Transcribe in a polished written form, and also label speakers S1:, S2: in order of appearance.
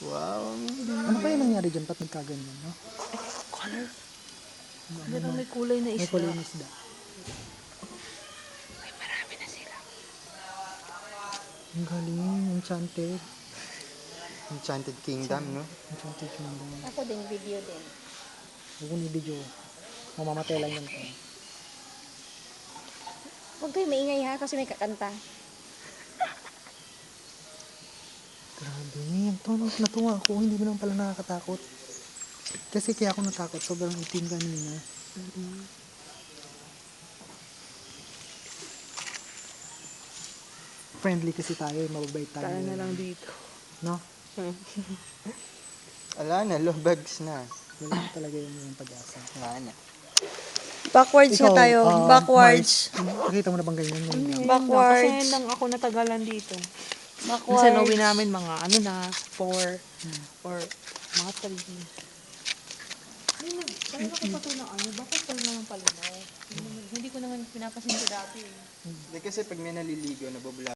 S1: Wow.
S2: Ano kaya nangyari dyan? Ba't nagkaganyan, no?
S3: Color. Parang may kulay na
S2: May
S3: isda.
S2: kulay na isda.
S3: Ay, marami na sila.
S2: Ang galing, enchanted.
S1: Enchanted Kingdom, no?
S2: Enchanted kingdom.
S4: Ako din, video din.
S2: Huwag ko ni video. Mamamatay lang yan ko.
S4: Huwag kayo maingay ha, kasi may kakanta.
S2: Grabe, natuwa ako. Hindi mo naman pala nakakatakot. Kasi kaya ako natakot. Sobrang itim kanina. Friendly kasi tayo. Mababait tayo.
S3: Tayo na lang dito.
S2: No?
S1: Ala na, low bags na.
S2: Wala na talaga yung pag-asa.
S1: Wala na.
S4: Backwards na tayo. Backwards.
S2: Mars, nakita mo na bang ganyan yung
S4: Backwards.
S3: Kasi lang ako natagalan dito.
S4: Backwards.
S3: Kasi nauwi namin mga 4 or mga 3. Talaga ko pa ito na bakit pala naman palinaw? Hindi ko naman pinapasin ko dati.
S1: Hindi kasi pag may naliligo, nabubula.